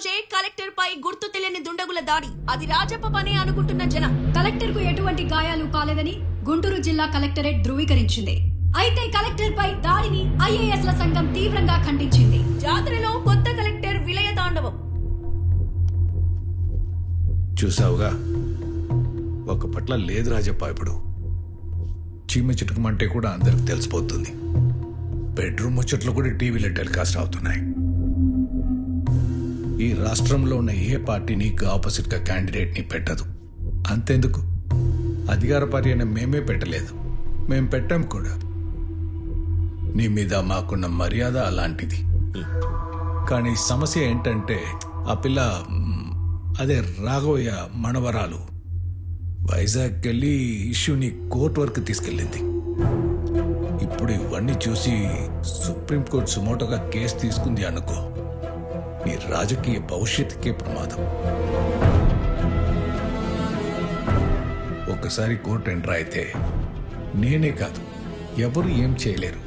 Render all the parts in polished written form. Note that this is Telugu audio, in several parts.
రోజే కలెక్టర్ పై గుర్తు తెలియని దుండగుల దాడి. అది రాజప్ప పని అనుకుంటున్న జనం. కలెక్టర్ కు ఎటువంటి గాయాలు కాలేదని గుంటూరు జిల్లా కలెక్టరేట్ ధృవీకరించింది. అయితే కలెక్టర్ పై దాడిని ఐఏఎస్ల సంఘం తీవ్రంగా ఖండించింది. జాతరలో కొత్త కలెక్టర్ విలయ తాండవం. చూసావుగా, ఒక పట్ల లేదు రాజప్ప. ఇప్పుడు చీమ చిటుకమంటే కూడా అందరికి తెలిసిపోతుంది. బెడ్రూమ్ ముచ్చట్లు కూడా టీవీలో టెలికాస్ట్ అవుతున్నాయి. ఈ రాష్ట్రంలో ఉన్న ఏ పార్టీ నీకు ఆపోజిట్ గా క్యాండిడేట్ ని పెట్టదు. అంతెందుకు, అధికార పార్టీ అయినా మేమే పెట్టలేదు, మేం పెట్టాం కూడా. నీ మీద మాకున్న మర్యాద అలాంటిది. కానీ సమస్య ఏంటంటే ఆ పిల్ల, అదే రాఘవయ్య మనవరాలు, వైజాగ్ వెళ్ళి ఇష్యూని కోర్టు వరకు తీసుకెళ్ళింది. ఇప్పుడు ఇవన్నీ చూసి సుప్రీంకోర్టు సుమోటోగా కేసు తీసుకుంది అనుకో, నీ రాజకీయ భవిష్యత్తుకే ప్రమాదం. ఒక్కసారి కోర్టు ఎంటర్ అయితే నేనే కాదు, ఎవరు ఏం చేయలేరు.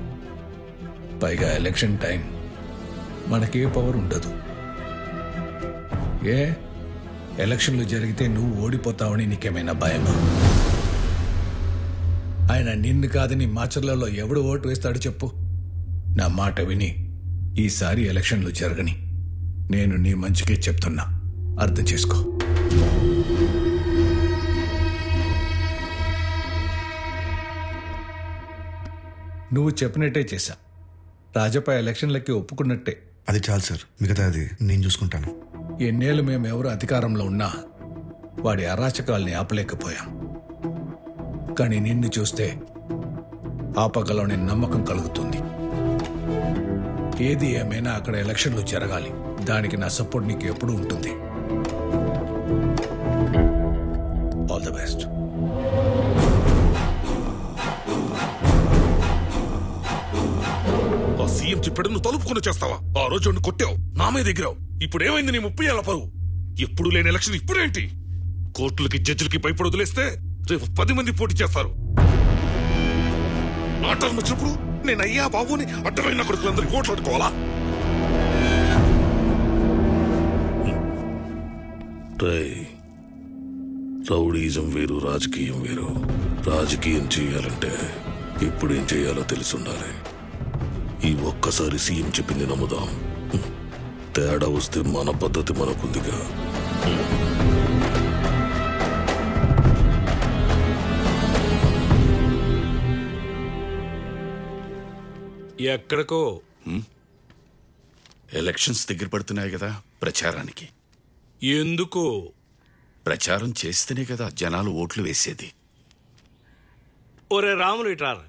పైగా ఎలక్షన్ టైం, మనకే పవర్ ఉండదు. ఏ ఎలక్షన్లు జరిగితే నువ్వు ఓడిపోతావని నీకేమైనా భయమా? ఆయన నిన్ను కాదని మాచర్లలో ఎవడు ఓటు వేస్తాడు చెప్పు? నా మాట విని ఈసారి ఎలక్షన్లు జరగని. నేను నీ మంచికే చెప్తున్నా, అర్థం చేసుకో. నువ్వు చెప్పినట్టే చేశా. రాజప్ప ఎలక్షన్లకి ఒప్పుకున్నట్టే. అది చాలు సార్, మిగతా అది నేను చూసుకుంటాను. ఎన్నేళ్ళు మేము ఎవరు అధికారంలో ఉన్నా వాడి అరాచకాల్ని ఆపలేకపోయాం. కానీ నిన్ను చూస్తే ఆపగలనే నమ్మకం కలుగుతుంది. ఏది ఏమైనా అక్కడ ఎలక్షన్లు జరగాలి. దానికి నా సపోర్ట్ నీకు ఎప్పుడూ ఉంటుంది. All the best. ఆ సీఎం చెప్పాడు, నువ్వు తలుపుకుని చేస్తావా? ఆ రోజు నువ్వు కొట్టావు, నా మీద ఎగిరావు. ఇప్పుడు ఏమైంది నీ 30 ఏళ్ల పరువు? ఎప్పుడు లేని ఎలక్షన్ ఇప్పుడేంటి? కోర్టులకి జడ్జిలకి భయపడి వదిలేస్తే రేపు 10 మంది పోటీ చేస్తారు. నా టర్మ్ వచ్చినప్పుడు నేను అయ్యా బాబుని అడ్డమైన కొడుకులందరికీ ఓట్లు అడుకోవాలా? రౌడీజం వేరు, రాజకీయం వేరు. రాజకీయం చేయాలంటే ఇప్పుడు ఏం చేయాలో తెలుసుండాలి. ఈ ఒక్కసారి సీఎం చెప్పింది నమ్ముదాం. తేడా వస్తే మన పద్ధతి మనకుందిగా. ఎక్కడికో ఎలక్షన్స్ దగ్గర పడుతున్నాయి కదా, ప్రచారానికి. ఎందుకు? ప్రచారం చేస్తేనే కదా జనాలు ఓట్లు వేసేది. ఒరే రాములు ఇట్రారు.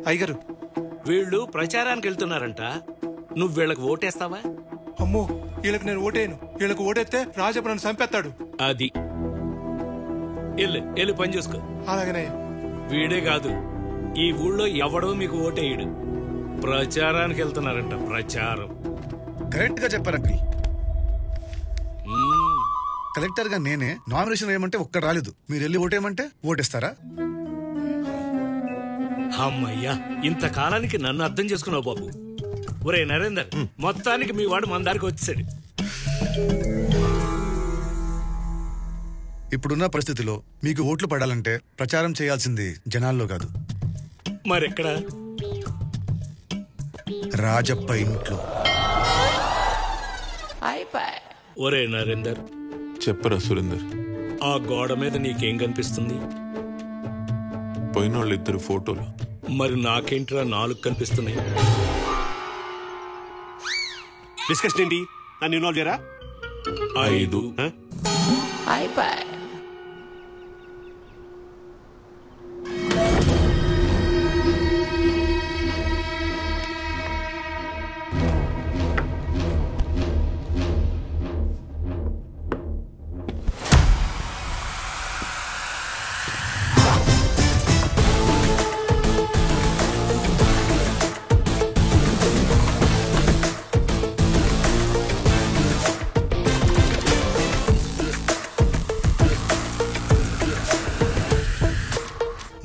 అయ్యగారు, వీళ్ళు ప్రచారానికి వెళ్తున్నారంట. నువ్వు వీళ్ళకి ఓటేస్తావా? అమ్మో, వీళ్ళకి నేను ఓటేయను. వీళ్ళకి ఓటేస్తే రాజప్ప నన్ను చంపేస్తాడు. అది వెళ్ళి పని చూసుకో. అలాగనే. వీడే కాదు, ఈ ఊళ్ళో ఎవడో మీకు ఓటేయడు. ప్రచారానికి వెళ్తున్నారంట. ప్రచారం కరెక్ట్ గా చెప్పారు అంకుల్. కలెక్టర్ గా నేనే నామినేషన్ వేయమంటే ఒక్కడ రాలేదు. మీరు వెళ్ళి ఓటేయమంటే ఓటేస్తారా? అమ్మయ్యా, ఇంతకాలానికి నన్ను అర్థం చేసుకున్నావు బాబు. ఒరే నరేందర్, మొత్తానికి మీ వాడు మన దారికి వచ్చాడు. ఇప్పుడున్న పరిస్థితిలో మీకు ఓట్లు పడాలంటే ప్రచారం చేయాల్సింది జనాల్లో కాదు, మరెక్కడ? రాజప్ప ఇంట్లో. ఒరే నరేందర్, చెప్పరా సురేందర్. ఆ గోడ మీద నీకేం కనిపిస్తుంది? పోయినోళ్ళు 2 ఫోటోలు. మరి నాకేంట్రా 4 కనిపిస్తున్నాయి? డిస్కషన్ ఏంటి? నన్ను ఇన్వాల్వ్ చేయరా? 5.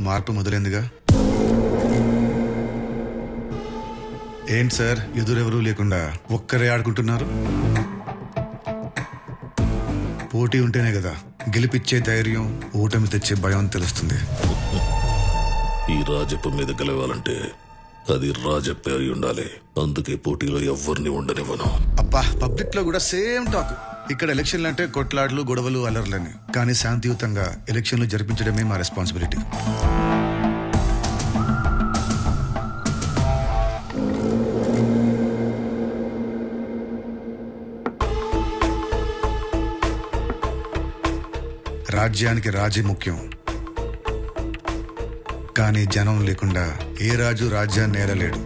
మార్పు మొదలైందిగా. ఏంటి సార్, ఎదురెవరూ లేకుండా ఒక్కరే ఆడుకుంటున్నారు? పోటీ ఉంటేనే కదా గెలిపిచ్చే ధైర్యం, ఓటమి తెచ్చే భయం తెలుస్తుంది. ఈ రాజప్ప మీద గెలవాలంటే అది రాజప్పే అయి ఉండాలి. అందుకే పోటీలో ఎవరిని ఉండనివ్వను. అబ్బా, పబ్లిక్ లో కూడా సేమ్ టాక్. ఇక్కడ ఎలక్షన్లు అంటే కొట్లాటలు, గొడవలు, అల్లర్లని. కానీ శాంతియుతంగా ఎలక్షన్లు జరిపించడమే మా రెస్పాన్సిబిలిటీ. రాజ్యానికి రాజే ముఖ్యం, కానీ జనం లేకుండా ఏ రాజు రాజ్యాన్ని ఏలలేడు.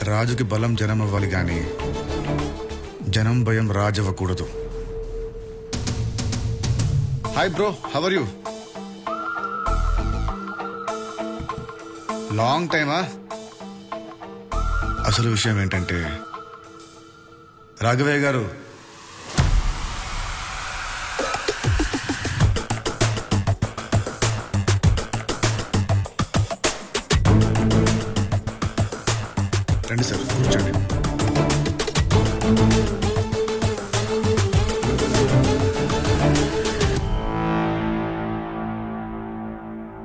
రాజుకి బలం జనం అవ్వాలి, కానీ జనం భయం రాజు అవ్వకూడదు. Hi bro, how are you? Long టైమా? అసలు విషయం ఏంటంటే రాఘవయ్య గారు, రండి సార్, కూర్చోండి.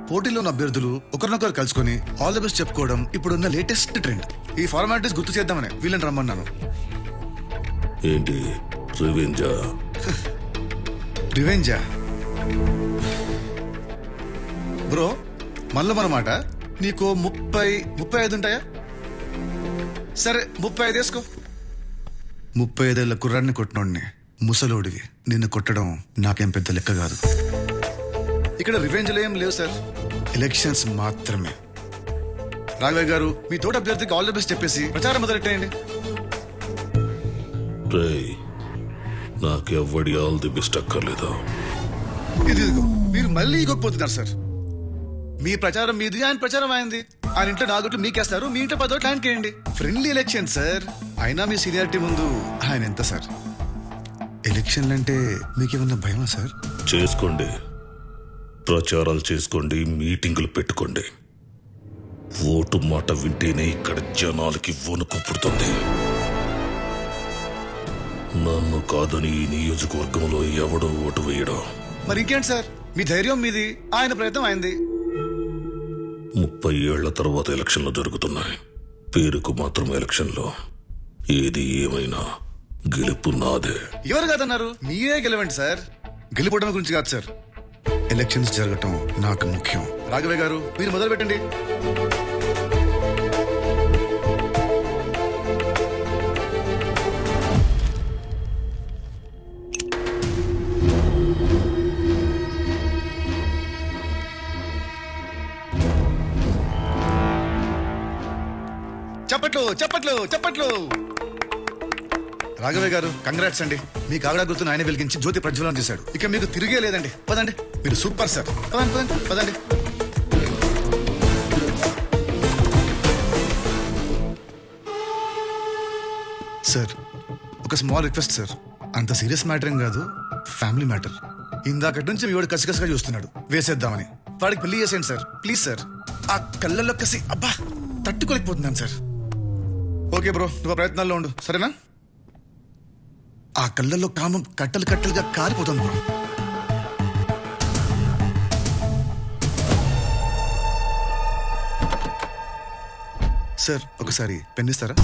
పోటీలో ఉన్న అభ్యర్థులు ఒకరినొకరు కలుసుకొని ఆల్ ది బెస్ట్ చెప్పుకోవడం ఇప్పుడున్న లేటెస్ట్ ట్రెండ్. ఈ ఫార్మాలిటీస్ గుర్తు చేద్దామని వీళ్ళని రమ్మన్నాను. ఏంటి రివెంజా? రివెంజా బ్రో? మళ్ళీ మనమాట. నీకు 35 ఉంటాయా? సరే 35 వేసుకో. 35 ఏళ్ల కుర్రాన్ని కొట్టినోడిని, ముసలోడివి నిన్ను కొట్టడం నాకేం పెద్ద లెక్క కాదు. ఇక్కడ రివెంజ్లు ఏం లేవు సార్, ఎలక్షన్స్ మాత్రమే. రాఘవయ్య గారు, మీ తోట అభ్యర్థికి ఆల్ ది బెస్ట్ చెప్పేసి ప్రచారం మొదలెట్టేయండి. నాకెవ్వడి ఆల్ ది బెస్ట్ అక్కర్లేదా? ఇదిగో మీరు మళ్ళీ ఇగోకపోతున్నారు సార్. మీ ప్రచారం మీది, ఆయన ప్రచారం అయింది. ఆయన ఇంట్లో 4 ఓట్లు మీకేస్తారు, మీ ఇంట్లో 10 ఓట్లు ఆయనకి వేయండి. Friendly election sir. అయినా మీ సీనియారిటీ ముందు ఆయన ఎంత సార్? ఎలక్షన్లు అంటే మీకేమన్నా భయమా సార్? చేసుకోండి, ప్రచారాలు చేసుకోండి, మీటింగులు పెట్టుకోండి. ఓటు మాట వింటేనే ఇక్కడ జనాలకి వణుకు పుడుతుంది. నన్ను కాదని ఈ నియోజకవర్గంలో ఎవడో ఓటు వేయడం. మరి ఇంకేంటి సార్, మీ ధైర్యం మీది, ఆయన ప్రయత్నం అయింది. 30 ఏళ్ల తర్వాత ఎలక్షన్లు జరుగుతున్నాయి. పేరుకు మాత్రం ఎలక్షన్లో. ఏది ఏమైనా గెలుపు నాదే. ఎవరు కాదన్నారు? మీరే గెలవండి సార్. గెలుపడం గురించి కాదు సార్, ఎలక్షన్స్ జరగటం నాకు ముఖ్యం. రాఘవయ్య గారు, మీరు మొదలు పెట్టండి. చప్పట్లు చప్పట్లు చప్పట్లు. రాఘవయ్య గారు, కంగ్రాట్స్ అండి. మీ కాగడా గుర్తును ఆయన వెలిగించి జ్యోతి ప్రజ్వలన చేశాడు. ఇక మీకు తిరిగే లేదండి. పదండి, మీరు సూపర్ సార్. పదండి పదండి పదండి. సార్, ఒక స్మాల్ రిక్వెస్ట్ సార్. అంత సీరియస్ మ్యాటర్ ఏం కాదు, ఫ్యామిలీ మ్యాటర్. ఇందాకటి నుంచి మీ వాడు కసికసిగా చూస్తున్నాడు, వేసేద్దామని. వాడికి పెళ్లి చేసేయండి సార్, ప్లీజ్ సార్. ఆ కళ్ళల్లో కసి అబ్బా తట్టుకోలేకపోతున్నాను సార్. ఓకే బ్రో, నువ్వు ప్రయత్నాల్లో ఉండు, సరేనా? ఆ కళ్ళల్లో కామం కట్టలు కట్టలుగా కారిపోతుంది బ్రో. సార్, ఒకసారి పెన్ ఇస్తారా?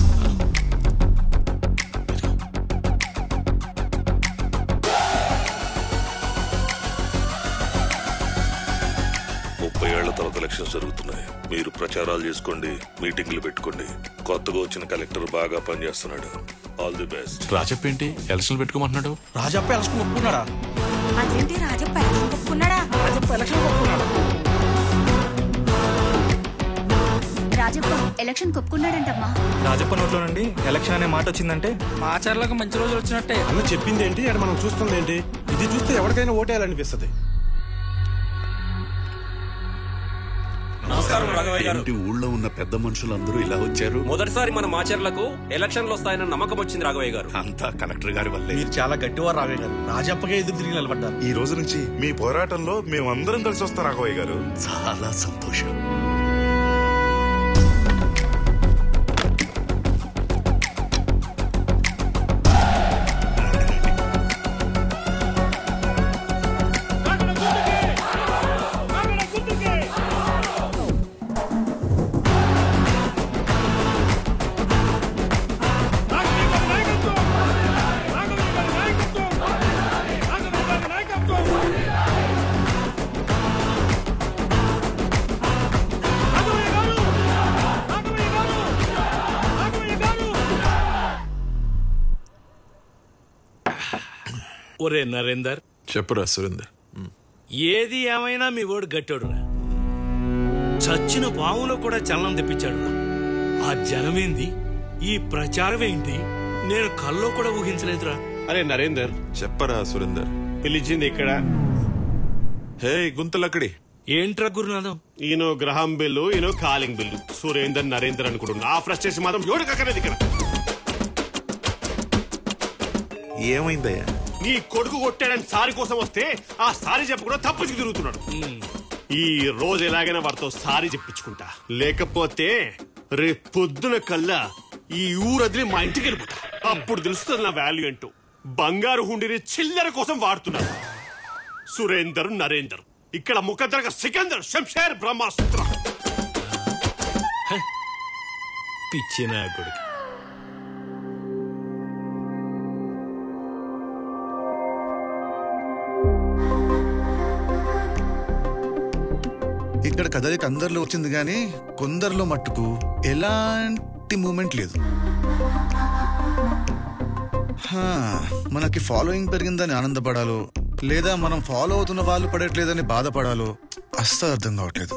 తర్వాత ఎలక్షన్స్ జరుగుతున్నాయి. మీరు ప్రచారాలు చేసుకోండి, మీటింగ్లు పెట్టుకోండి. కొత్తగా వచ్చిన కలెక్టర్ బాగా పనిచేస్తున్నాడు. All the best. రాజప్ప ఏంటి ఎలక్షన్లు పెట్టుకోమంటున్నాడు? రాజప్ప ఎలక్షన్ ఒప్పుకున్నాడా? అదేంటి రాజప్ప ఎలక్షన్ ఒప్పుకున్నాడా? రాజప్ప ఎలక్షన్ ఒప్పుకున్నాడా? రాజప్ప ఎలక్షన్ ఒప్పుకున్నాడంటమ్మా. రాజప్ప నోట్లోనండి ఎలక్షన్ అనే మాట వచ్చిందంటే మా ఆచార్యులకు మంచి రోజులు వచ్చినట్టే. అన్న చెప్పింది ఏంటి, అని మనం చూస్తుంది ఏంటి? ఇది చూస్తే ఎవరికైనా ఓటేయాలనిపిస్తుంది. ఏంటి ఊళ్ళో ఉన్న పెద్ద మనుషులందరూ ఇలా వచ్చారు? మొదటిసారి మన మాచర్లకు ఎలక్షన్లు వస్తాయన్న నమ్మకం వచ్చింది రాఘవయ్య గారు. అంతా కలెక్టర్ గారి వల్లే. మీరు చాలా గట్టివారు రాఘవయ్య గారు. రాజప్పకే ఎదురు తిరిగి నిలబడ్డారు. ఈ రోజు నుంచి మీ పోరాటంలో మేమందరం కలిసి వస్తాం రాఘవయ్య గారు. చాలా సంతోషం. ఒరే నరేందర్, చెప్పురా సురేందర్. ఏది ఏమైనా మీ ఓడు గట్టాడురా. చచ్చిన పావులో కూడా చలనం తెప్పించాడు. ఆ జనమేంది, ఈ ప్రచారం ఏంటి, నేను కల్లో కూడా ఊహించలేదురా. అరే నరేందర్, చెప్పరా సురేందర్. పిలిచింది ఇక్కడ. హే గుంతలక్కడి. ఏంట్రా గురునాథం? ఈయన గ్రహం బిల్లు, ఈయన కాలింగ్ బిల్లు. సురేందర్ నరేందర్ అనుకుంటున్నా. ఆ ఫ్రస్ట్రేషన్ మాత్రం ఎవడు కక్కలేదు ఇక్కడ. ఏమైందయ్యా? నీ కొడుకు కొట్టాడని సారి కోసం వస్తే ఆ సారీ చెప్పకుండా తప్పించి తిరుగుతున్నాడు. ఈ రోజు ఎలాగైనా వారితో సారీ చెప్పించుకుంటా, లేకపోతే రేపు పొద్దున కల్లా ఈ ఊరదిలి మా ఇంటికి వెళ్ళిపోతా. అప్పుడు తెలుస్తుంది నా వాల్యూ ఏంటో. బంగారు హుండీని చిల్లర కోసం వాడుతున్నారు సురేందర్ నరేందర్. ఇక్కడ ముఖద్రగ సికందర్, శంషేర్, బ్రహ్మాస్త్ర. పిచ్చిన కొడుకు. ఇక్కడ కదలిక అందరిలో వచ్చింది కానీ కొందరిలో మట్టుకు ఎలాంటి మూమెంట్ లేదు. మనకి ఫాలోయింగ్ పెరిగిందని ఆనందపడాలో లేదా మనం ఫాలో అవుతున్న వాళ్ళు పడట్లేదని బాధపడాలో అస్సలు అర్థం కావట్లేదు.